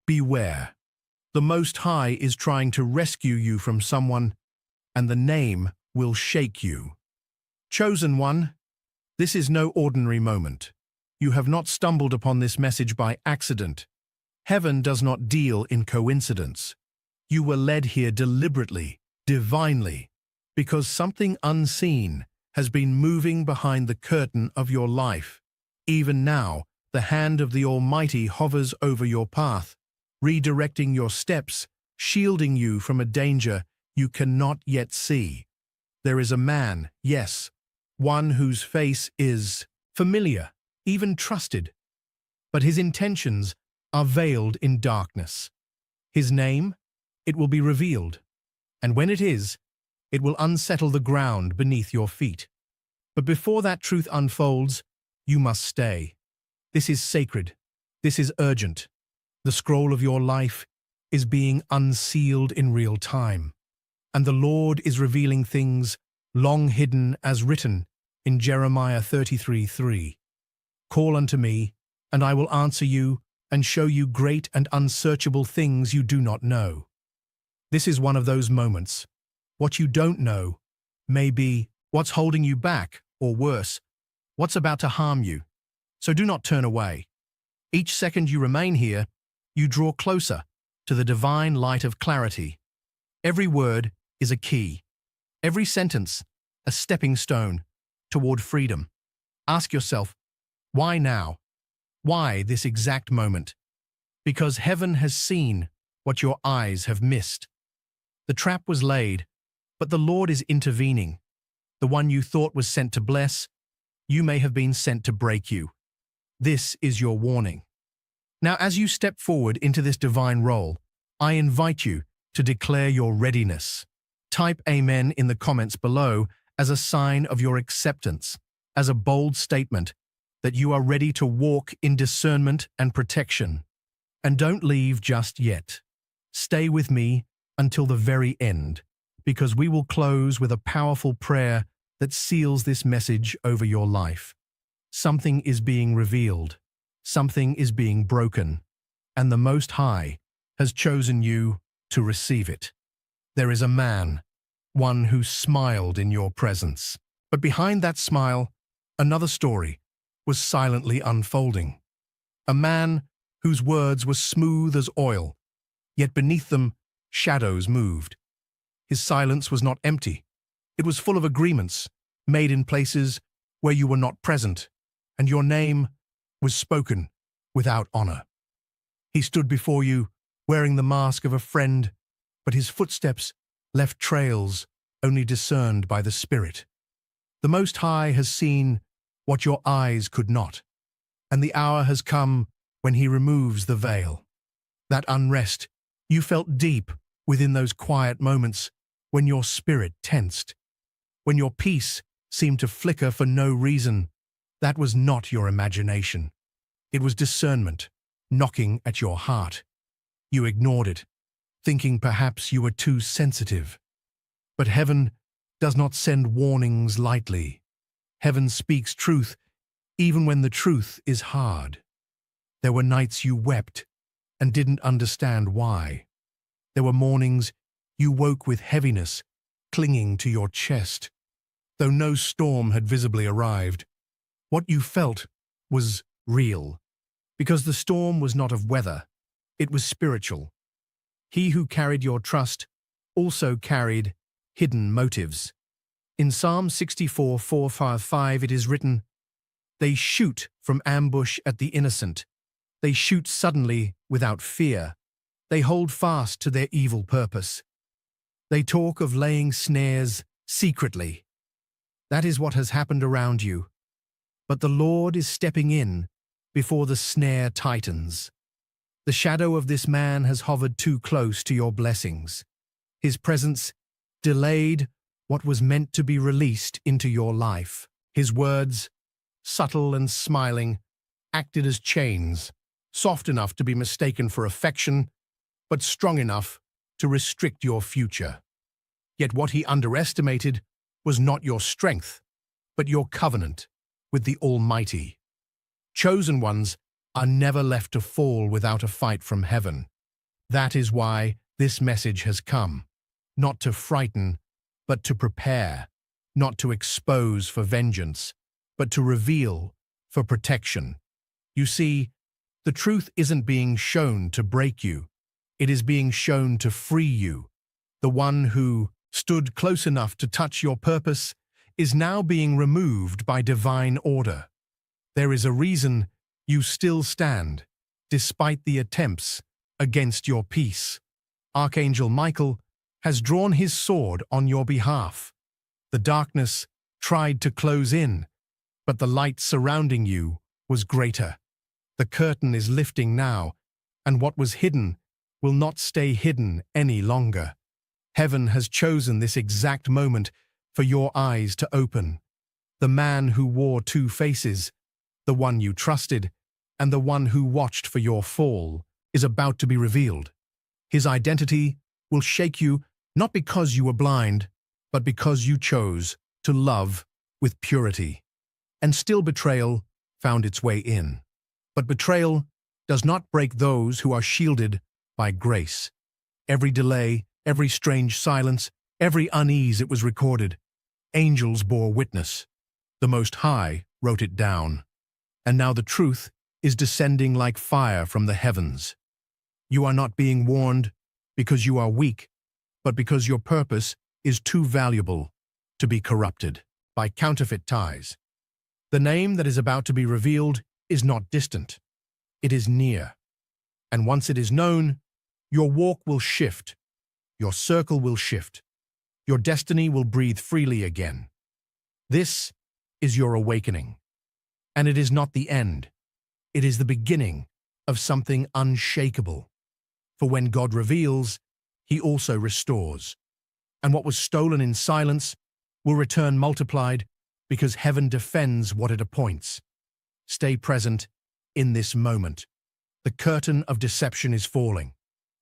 Beware. The Most High is trying to rescue you from someone, and the name will shake you. Chosen one, this is no ordinary moment. You have not stumbled upon this message by accident. Heaven does not deal in coincidence. You were led here deliberately, divinely, because something unseen has been moving behind the curtain of your life. Even now, the hand of the Almighty hovers over your path, redirecting your steps, shielding you from a danger you cannot yet see. There is a man, yes, one whose face is familiar, even trusted, but his intentions are veiled in darkness. His name, it will be revealed, and when it is, it will unsettle the ground beneath your feet. But before that truth unfolds, you must stay. This is sacred. This is urgent. The scroll of your life is being unsealed in real time, and the Lord is revealing things long hidden as written in Jeremiah 33:3. Call unto me, and I will answer you and show you great and unsearchable things you do not know. This is one of those moments. What you don't know may be what's holding you back, or worse, what's about to harm you. So do not turn away. Each second you remain here, you draw closer to the divine light of clarity. Every word is a key. Every sentence, a stepping stone toward freedom. Ask yourself, why now? Why this exact moment? Because heaven has seen what your eyes have missed. The trap was laid, but the Lord is intervening. The one you thought was sent to bless, you may have been sent to break you. This is your warning. Now, as you step forward into this divine role, I invite you to declare your readiness. Type Amen in the comments below as a sign of your acceptance, as a bold statement that you are ready to walk in discernment and protection. And don't leave just yet. Stay with me until the very end, because we will close with a powerful prayer that seals this message over your life. Something is being revealed, something is being broken, and the Most High has chosen you to receive it. There is a man, one who smiled in your presence. But behind that smile, another story was silently unfolding. A man whose words were smooth as oil, yet beneath them, shadows moved. His silence was not empty. It was full of agreements, made in places where you were not present, and your name was spoken without honor. He stood before you, wearing the mask of a friend, but his footsteps left trails only discerned by the Spirit. The Most High has seen what your eyes could not, and the hour has come when he removes the veil. That unrest you felt deep within those quiet moments when your spirit tensed, when your peace seemed to flicker for no reason, that was not your imagination. It was discernment knocking at your heart. You ignored it, thinking perhaps you were too sensitive. But heaven does not send warnings lightly. Heaven speaks truth even when the truth is hard. There were nights you wept and didn't understand why. There were mornings you woke with heaviness clinging to your chest. Though no storm had visibly arrived, what you felt was real, because the storm was not of weather, it was spiritual. He who carried your trust also carried hidden motives. In Psalm 64:4-5 it is written, "They shoot from ambush at the innocent. They shoot suddenly without fear. They hold fast to their evil purpose. They talk of laying snares secretly." That is what has happened around you. But the Lord is stepping in before the snare tightens. The shadow of this man has hovered too close to your blessings. His presence delayed what was meant to be released into your life. His words, subtle and smiling, acted as chains, soft enough to be mistaken for affection, but strong enough to restrict your future. Yet what he underestimated was not your strength, but your covenant with the Almighty. Chosen ones are never left to fall without a fight from heaven. That is why this message has come, not to frighten, but to prepare, not to expose for vengeance, but to reveal for protection. You see, the truth isn't being shown to break you. It is being shown to free you. The one who stood close enough to touch your purpose is now being removed by divine order. There is a reason you still stand, despite the attempts against your peace. Archangel Michael has drawn his sword on your behalf. The darkness tried to close in, but the light surrounding you was greater. The curtain is lifting now, and what was hidden will not stay hidden any longer. Heaven has chosen this exact moment for your eyes to open. The man who wore two faces, the one you trusted, and the one who watched for your fall, is about to be revealed. His identity will shake you not because you were blind, but because you chose to love with purity. And still betrayal found its way in. But betrayal does not break those who are shielded by grace. Every delay, every strange silence, every unease it was recorded. Angels bore witness. The Most High wrote it down. And now the truth is descending like fire from the heavens. You are not being warned because you are weak, but because your purpose is too valuable to be corrupted by counterfeit ties. The name that is about to be revealed is not distant. It is near. And once it is known, your walk will shift. Your circle will shift. Your destiny will breathe freely again. This is your awakening. And it is not the end. It is the beginning of something unshakable. For when God reveals, he also restores. And what was stolen in silence will return multiplied because heaven defends what it appoints. Stay present in this moment. The curtain of deception is falling.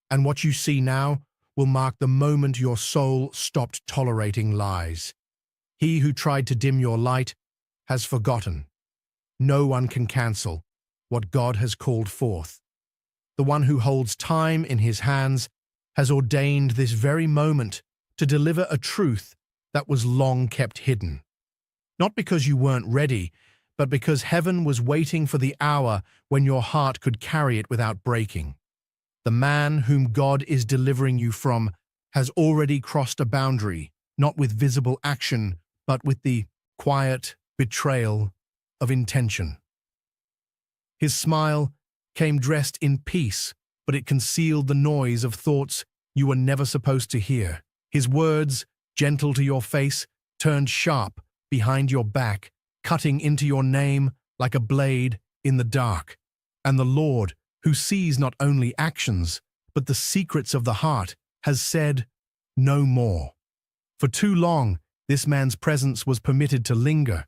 And what you see now will mark the moment your soul stopped tolerating lies. He who tried to dim your light has forgotten. No one can cancel what God has called forth. The one who holds time in his hands has ordained this very moment to deliver a truth that was long kept hidden. Not because you weren't ready, but because heaven was waiting for the hour when your heart could carry it without breaking. The man whom God is delivering you from has already crossed a boundary, not with visible action, but with the quiet betrayal of intention. His smile came dressed in peace, but it concealed the noise of thoughts you were never supposed to hear. His words, gentle to your face, turned sharp behind your back, cutting into your name like a blade in the dark. And the Lord, who sees not only actions, but the secrets of the heart, has said, "No more." For too long, this man's presence was permitted to linger,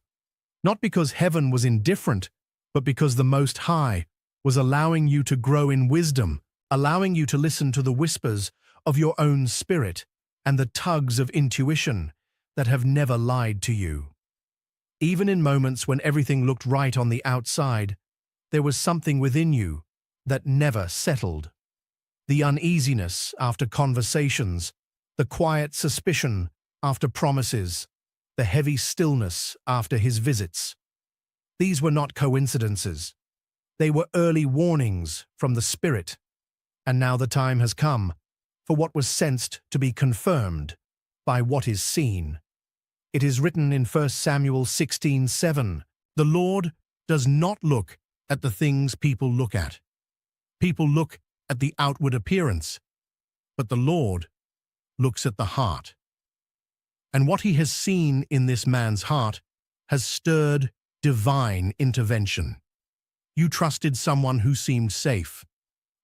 not because heaven was indifferent, but because the Most High was allowing you to grow in wisdom, allowing you to listen to the whispers of your own spirit and the tugs of intuition that have never lied to you. Even in moments when everything looked right on the outside, there was something within you that never settled. The uneasiness after conversations, the quiet suspicion after promises, the heavy stillness after his visits. These were not coincidences. They were early warnings from the Spirit. And now the time has come for what was sensed to be confirmed by what is seen. It is written in 1 Samuel 16:7, "The Lord does not look at the things people look at. People look at the outward appearance, but the Lord looks at the heart." And what he has seen in this man's heart has stirred divine intervention. You trusted someone who seemed safe.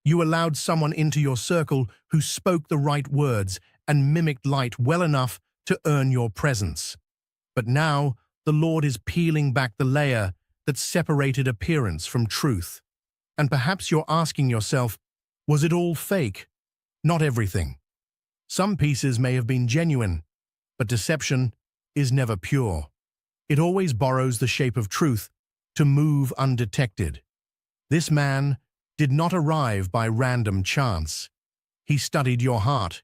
You allowed someone into your circle who spoke the right words and mimicked light well enough to earn your presence. But now the Lord is peeling back the layer that separated appearance from truth. And perhaps you're asking yourself, was it all fake? Not everything. Some pieces may have been genuine, but deception is never pure. It always borrows the shape of truth to move undetected. This man did not arrive by random chance. He studied your heart.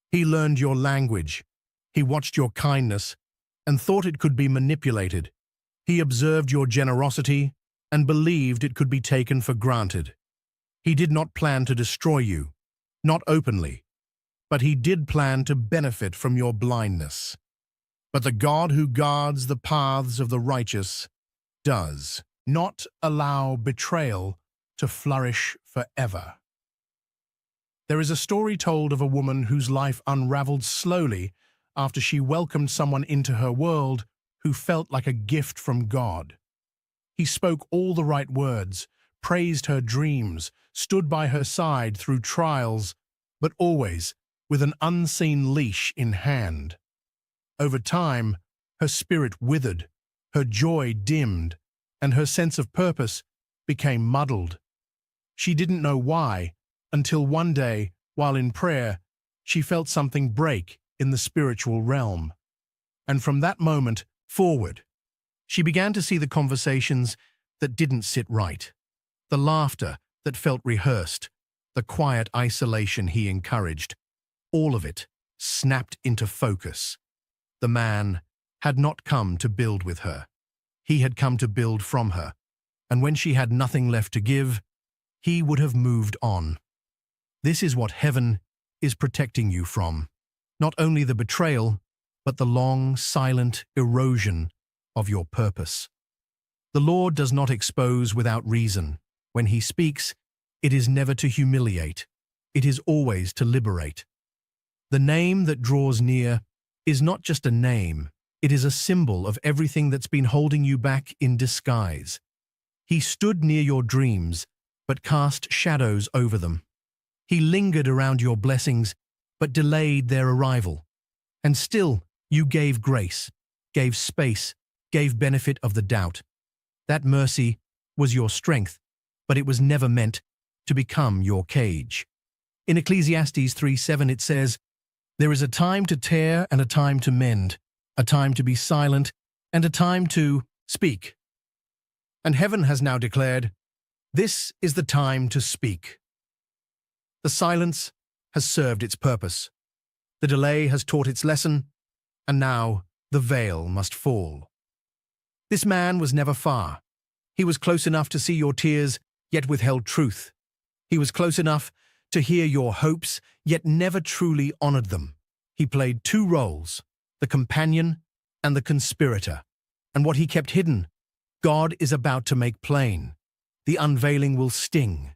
He learned your language. He watched your kindness and thought it could be manipulated. He observed your generosity and believed it could be taken for granted. He did not plan to destroy you, not openly, but he did plan to benefit from your blindness. But the God who guards the paths of the righteous does not allow betrayal to flourish forever. There is a story told of a woman whose life unraveled slowly after she welcomed someone into her world who felt like a gift from God. He spoke all the right words, praised her dreams, stood by her side through trials, but always with an unseen leash in hand. Over time, her spirit withered, her joy dimmed, and her sense of purpose became muddled. She didn't know why, until one day, while in prayer, she felt something break in the spiritual realm. And from that moment forward, she began to see the conversations that didn't sit right, the laughter that felt rehearsed, the quiet isolation he encouraged. All of it snapped into focus. The man had not come to build with her. He had come to build from her, and when she had nothing left to give, he would have moved on. This is what heaven is protecting you from. Not only the betrayal, but the long, silent erosion of your purpose. The Lord does not expose without reason. When he speaks, it is never to humiliate. It is always to liberate. The name that draws near is not just a name. It is a symbol of everything that's been holding you back in disguise. He stood near your dreams, but cast shadows over them. He lingered around your blessings, but delayed their arrival. And still, you gave grace, gave space, gave benefit of the doubt. That mercy was your strength, but it was never meant to become your cage. In Ecclesiastes 3:7 it says, "There is a time to tear and a time to mend, a time to be silent and a time to speak." And heaven has now declared, this is the time to speak. The silence has served its purpose. The delay has taught its lesson, and now the veil must fall. This man was never far. He was close enough to see your tears, yet withheld truth. He was close enough to hear your hopes, yet never truly honored them. He played two roles, the companion and the conspirator. And what he kept hidden, God is about to make plain. The unveiling will sting.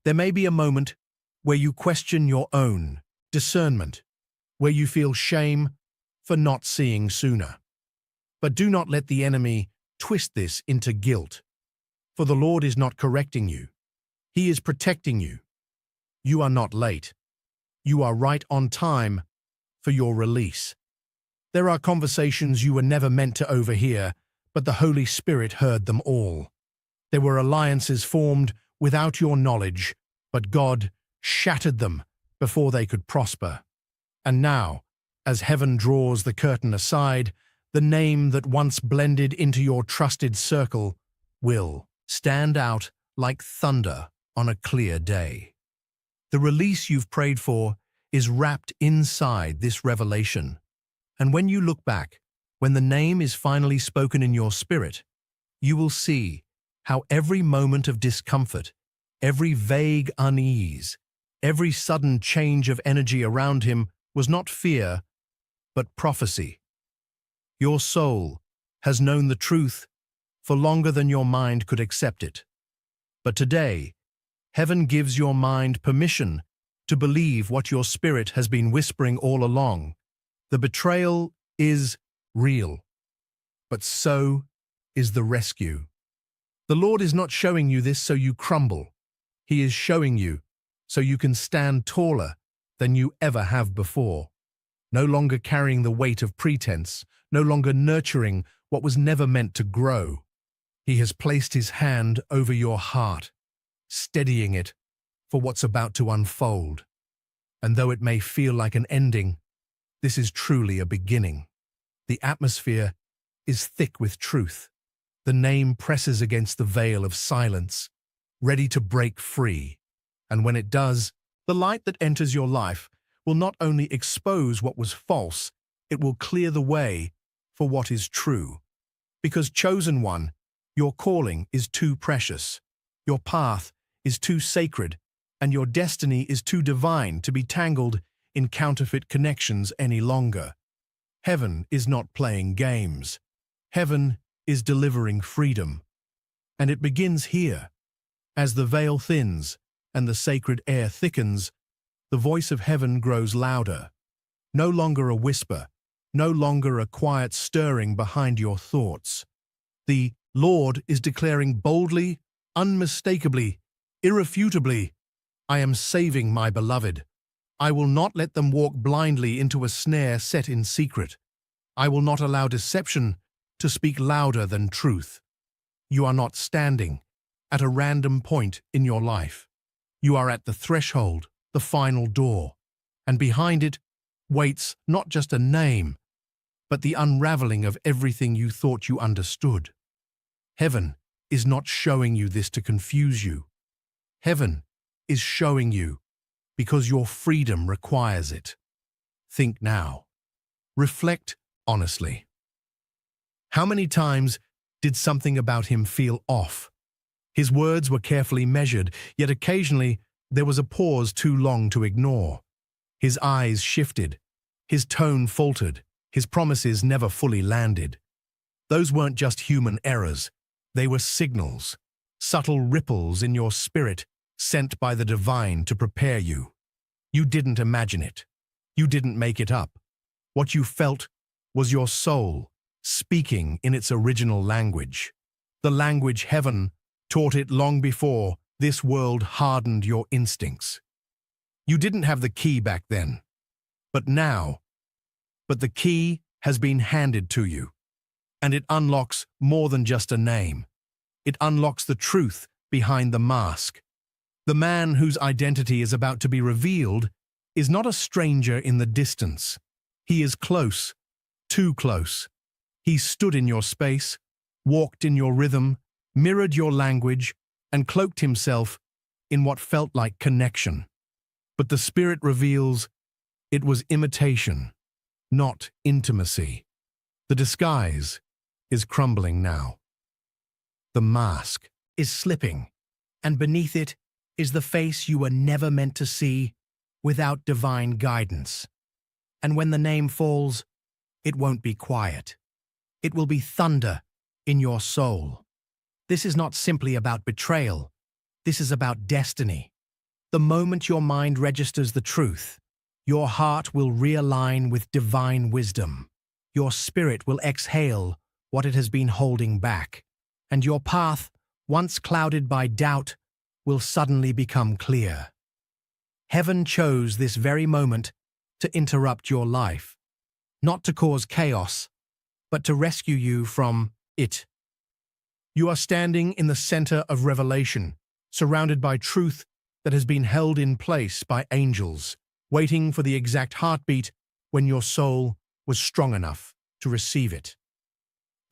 There may be a moment where you question your own discernment, where you feel shame for not seeing sooner. But do not let the enemy twist this into guilt, for the Lord is not correcting you. He is protecting you. You are not late. You are right on time for your release. There are conversations you were never meant to overhear, but the Holy Spirit heard them all. There were alliances formed without your knowledge, but God shattered them before they could prosper. And now, as heaven draws the curtain aside, the name that once blended into your trusted circle will stand out like thunder on a clear day. The release you've prayed for is wrapped inside this revelation. And when you look back, when the name is finally spoken in your spirit, you will see how every moment of discomfort, every vague unease, every sudden change of energy around him was not fear, but prophecy. Your soul has known the truth for longer than your mind could accept it. But today, heaven gives your mind permission to believe what your spirit has been whispering all along. The betrayal is real, but so is the rescue. The Lord is not showing you this so you crumble. He is showing you so you can stand taller than you ever have before, no longer carrying the weight of pretense, no longer nurturing what was never meant to grow. He has placed his hand over your heart, steadying it for what's about to unfold. And though it may feel like an ending, this is truly a beginning. The atmosphere is thick with truth. The name presses against the veil of silence, ready to break free. And when it does, The light that enters your life will not only expose what was false, it will clear the way for what is true. Because, chosen one, your calling is too precious, your path is too sacred, and your destiny is too divine to be tangled in counterfeit connections any longer. Heaven is not playing games. Heaven is delivering freedom. And it begins here. As the veil thins and the sacred air thickens, the voice of heaven grows louder. No longer a whisper, no longer a quiet stirring behind your thoughts. The Lord is declaring boldly, unmistakably, irrefutably, I am saving my beloved. I will not let them walk blindly into a snare set in secret. I will not allow deception to speak louder than truth. You are not standing at a random point in your life. You are at the threshold, the final door, and behind it waits not just a name, but the unraveling of everything you thought you understood. Heaven is not showing you this to confuse you. Heaven is showing you because your freedom requires it. Think now. Reflect honestly. How many times did something about him feel off? His words were carefully measured, yet occasionally there was a pause too long to ignore. His eyes shifted, his tone faltered, his promises never fully landed. Those weren't just human errors, they were signals, subtle ripples in your spirit sent by the divine to prepare you. You didn't imagine it. You didn't make it up. What you felt was your soul speaking in its original language, the language heaven taught it long before this world hardened your instincts. You didn't have the key back then, but now. But the key has been handed to you, and it unlocks more than just a name. It unlocks the truth behind the mask. The man whose identity is about to be revealed is not a stranger in the distance. He is close, too close. He stood in your space, walked in your rhythm, mirrored your language, and cloaked himself in what felt like connection. But the Spirit reveals it was imitation, not intimacy. The disguise is crumbling now. The mask is slipping, and beneath it is the face you were never meant to see without divine guidance. And when the name falls, it won't be quiet. It will be thunder in your soul. This is not simply about betrayal. This is about destiny. The moment your mind registers the truth, your heart will realign with divine wisdom. Your spirit will exhale what it has been holding back, and your path, once clouded by doubt, will suddenly become clear. Heaven chose this very moment to interrupt your life, not to cause chaos, but to rescue you from it. You are standing in the center of revelation, surrounded by truth that has been held in place by angels, waiting for the exact heartbeat when your soul was strong enough to receive it.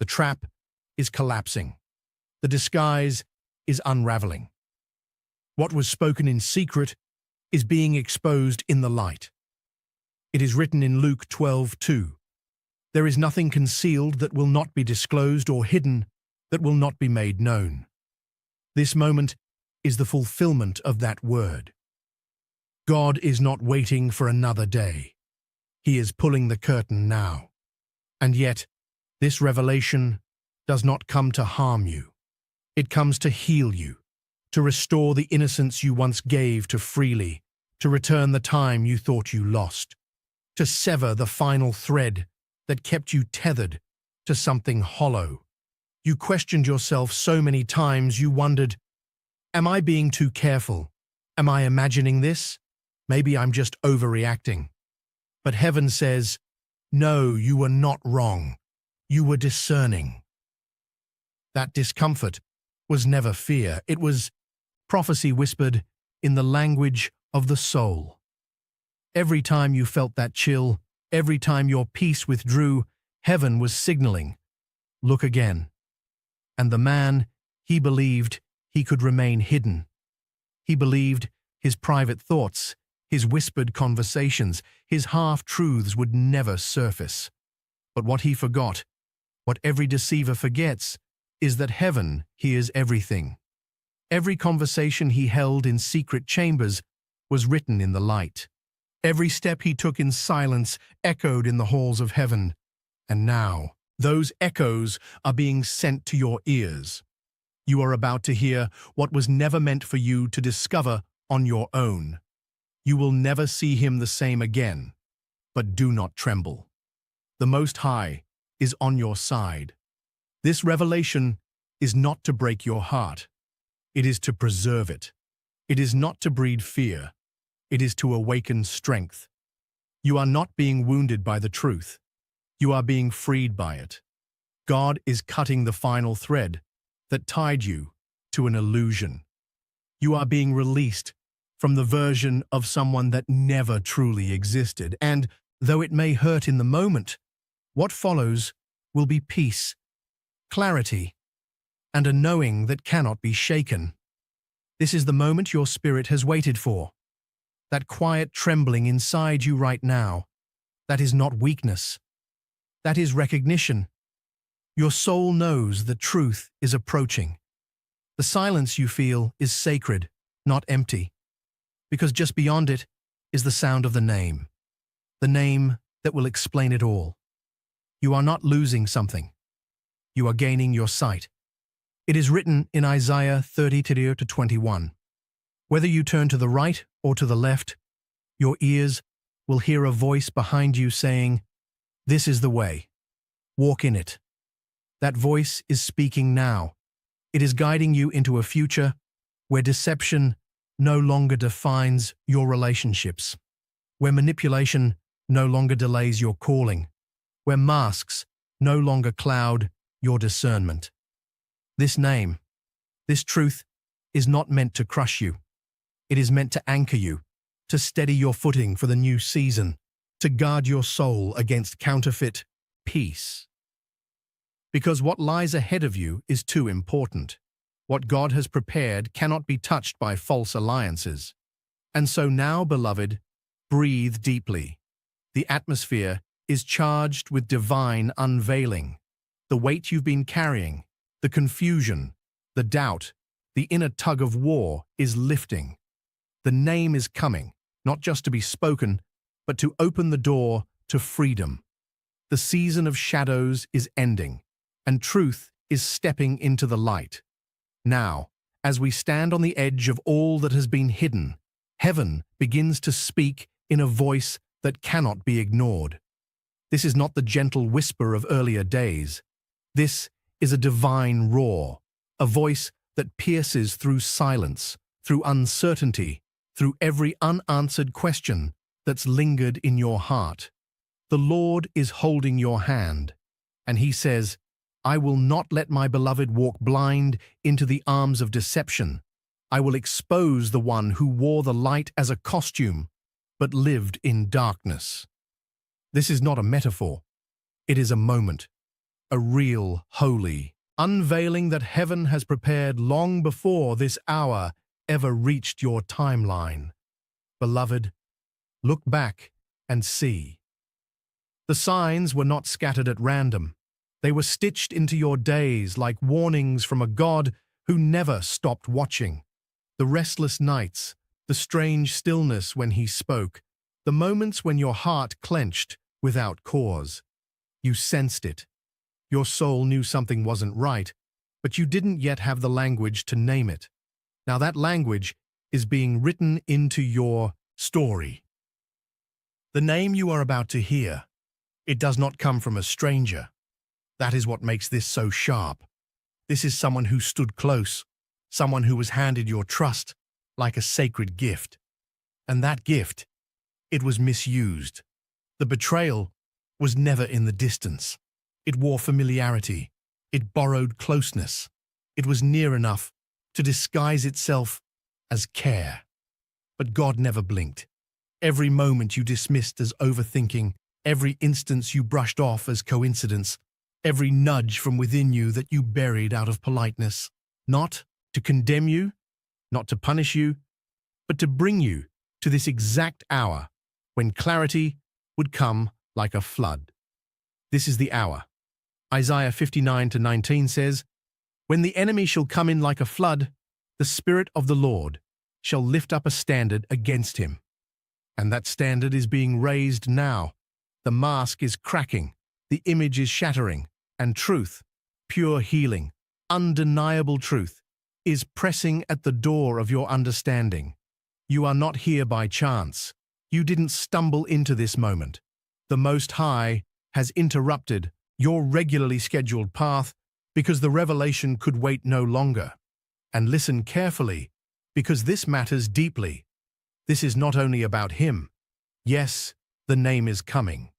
The trap is collapsing. The disguise is unraveling. What was spoken in secret is being exposed in the light. It is written in Luke 12:2. There is nothing concealed that will not be disclosed or hidden that will not be made known. This moment is the fulfillment of that word. God is not waiting for another day. He is pulling the curtain now. And yet, this revelation does not come to harm you. It comes to heal you, to restore the innocence you once gave too freely, to return the time you thought you lost, to sever the final thread that kept you tethered to something hollow. You questioned yourself so many times you wondered, am I being too careful? Am I imagining this? Maybe I'm just overreacting. But heaven says, no, you were not wrong. You were discerning. That discomfort was never fear. It was prophecy whispered in the language of the soul. Every time you felt that chill, every time your peace withdrew, heaven was signaling, look again. And the man, he believed he could remain hidden. He believed his private thoughts, his whispered conversations, his half-truths would never surface. But what he forgot, what every deceiver forgets, is that heaven hears everything. Every conversation he held in secret chambers was written in the light. Every step he took in silence echoed in the halls of heaven. And now, those echoes are being sent to your ears. You are about to hear what was never meant for you to discover on your own. You will never see him the same again, but do not tremble. The Most High is on your side. This revelation is not to break your heart. It is to preserve it. It is not to breed fear. It is to awaken strength. You are not being wounded by the truth. You are being freed by it. God is cutting the final thread that tied you to an illusion. You are being released from the version of someone that never truly existed, and though it may hurt in the moment, what follows will be peace, clarity, and a knowing that cannot be shaken. This is the moment your spirit has waited for. That quiet trembling inside you right now, that is not weakness. That is recognition. Your soul knows the truth is approaching. The silence you feel is sacred, not empty, because just beyond it is the sound of the name that will explain it all. You are not losing something. You are gaining your sight. It is written in Isaiah 30:21. Whether you turn to the right or to the left, your ears will hear a voice behind you saying, "This is the way. Walk in it." That voice is speaking now. It is guiding you into a future where deception no longer defines your relationships, where manipulation no longer delays your calling, where masks no longer cloud your discernment. This name, this truth, is not meant to crush you. It is meant to anchor you, to steady your footing for the new season, to guard your soul against counterfeit peace. Because what lies ahead of you is too important. What God has prepared cannot be touched by false alliances. And so now, beloved, breathe deeply. The atmosphere is charged with divine unveiling. The weight you've been carrying, the confusion, the doubt, the inner tug of war is lifting. The name is coming, not just to be spoken, but to open the door to freedom. The season of shadows is ending, and truth is stepping into the light. Now, as we stand on the edge of all that has been hidden, heaven begins to speak in a voice that cannot be ignored. This is not the gentle whisper of earlier days. This is a divine roar, a voice that pierces through silence, through uncertainty, through every unanswered question that's lingered in your heart. The Lord is holding your hand, and He says, "I will not let my beloved walk blind into the arms of deception. I will expose the one who wore the light as a costume, but lived in darkness." This is not a metaphor. It is a moment, a real, holy unveiling that heaven has prepared long before this hour ever reached your timeline. Beloved, look back and see. The signs were not scattered at random. They were stitched into your days like warnings from a God who never stopped watching. The restless nights, the strange stillness when He spoke, the moments when your heart clenched without cause. You sensed it. Your soul knew something wasn't right, but you didn't yet have the language to name it. Now that language is being written into your story. The name you are about to hear, it does not come from a stranger. That is what makes this so sharp. This is someone who stood close, someone who was handed your trust like a sacred gift. And that gift, it was misused. The betrayal was never in the distance. It wore familiarity. It borrowed closeness. It was near enough to disguise itself as care. But God never blinked. Every moment you dismissed as overthinking, every instance you brushed off as coincidence, every nudge from within you that you buried out of politeness, not to condemn you, not to punish you, but to bring you to this exact hour when clarity would come like a flood. This is the hour. Isaiah 59:19 says, "When the enemy shall come in like a flood, the Spirit of the Lord shall lift up a standard against him." And that standard is being raised now. The mask is cracking, the image is shattering, and truth, pure healing, undeniable truth, is pressing at the door of your understanding. You are not here by chance. You didn't stumble into this moment. The Most High has interrupted your regularly scheduled path because the revelation could wait no longer. And listen carefully, because this matters deeply. This is not only about him. Yes, the name is coming.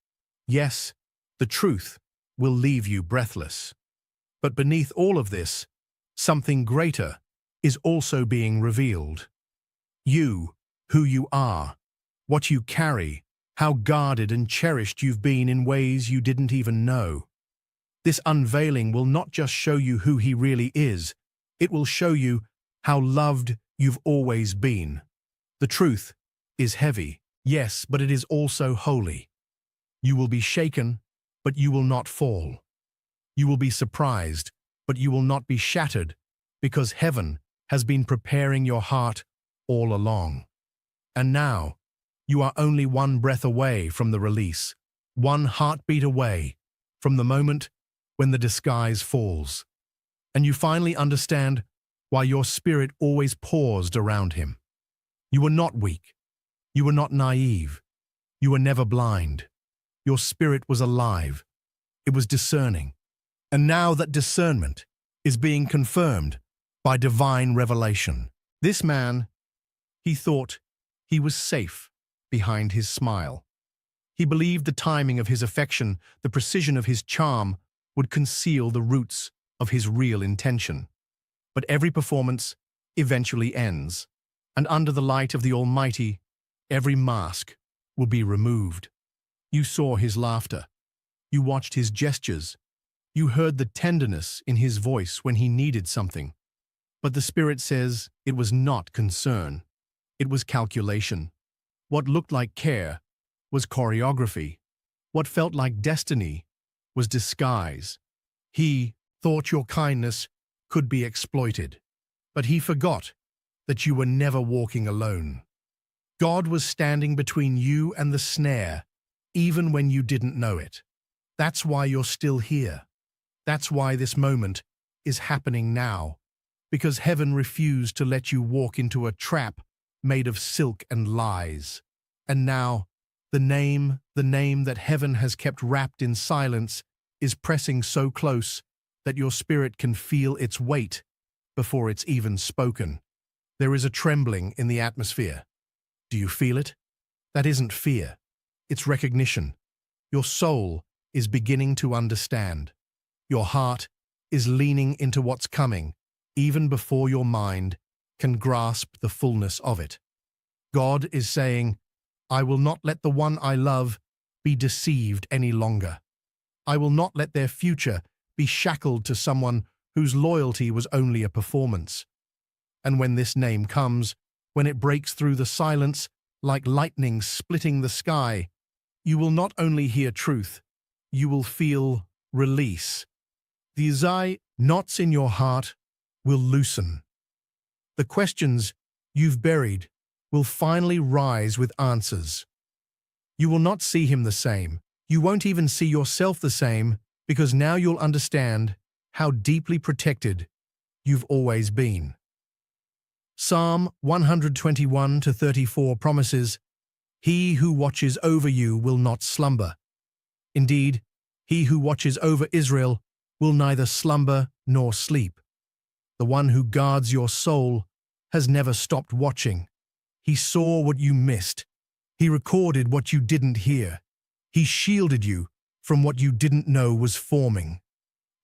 Yes, the truth will leave you breathless. But beneath all of this, something greater is also being revealed. You, who you are, what you carry, how guarded and cherished you've been in ways you didn't even know. This unveiling will not just show you who he really is, it will show you how loved you've always been. The truth is heavy, yes, but it is also holy. You will be shaken, but you will not fall. You will be surprised, but you will not be shattered, because heaven has been preparing your heart all along. And now, you are only one breath away from the release, one heartbeat away from the moment when the disguise falls. And you finally understand why your spirit always paused around him. You were not weak. You were not naive. You were never blind. Your spirit was alive. It was discerning. And now that discernment is being confirmed by divine revelation. This man, he thought he was safe behind his smile. He believed the timing of his affection, the precision of his charm, would conceal the roots of his real intention. But every performance eventually ends, and under the light of the Almighty, every mask will be removed. You saw his laughter. You watched his gestures. You heard the tenderness in his voice when he needed something. But the Spirit says it was not concern. It was calculation. What looked like care was choreography. What felt like destiny was disguise. He thought your kindness could be exploited, but he forgot that you were never walking alone. God was standing between you and the snare, even when you didn't know it. That's why you're still here. That's why this moment is happening now, because heaven refused to let you walk into a trap made of silk and lies. And now, the name that heaven has kept wrapped in silence is pressing so close that your spirit can feel its weight before it's even spoken. There is a trembling in the atmosphere. Do you feel it? That isn't fear. It's recognition. Your soul is beginning to understand. Your heart is leaning into what's coming, even before your mind can grasp the fullness of it. God is saying, I will not let the one I love be deceived any longer. I will not let their future be shackled to someone whose loyalty was only a performance. And when this name comes, when it breaks through the silence like lightning splitting the sky, you will not only hear truth, you will feel release. The knots in your heart will loosen. The questions you've buried will finally rise with answers. You will not see him the same. You won't even see yourself the same, because now you'll understand how deeply protected you've always been. Psalm 121-34 promises, He who watches over you will not slumber. Indeed, he who watches over Israel will neither slumber nor sleep. The one who guards your soul has never stopped watching. He saw what you missed. He recorded what you didn't hear. He shielded you from what you didn't know was forming.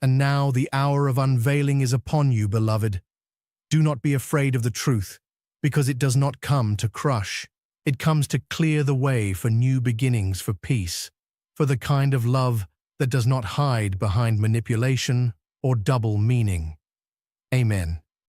And now the hour of unveiling is upon you, beloved. Do not be afraid of the truth, because it does not come to crush. It comes to clear the way for new beginnings, for peace, for the kind of love that does not hide behind manipulation or double meaning. Amen.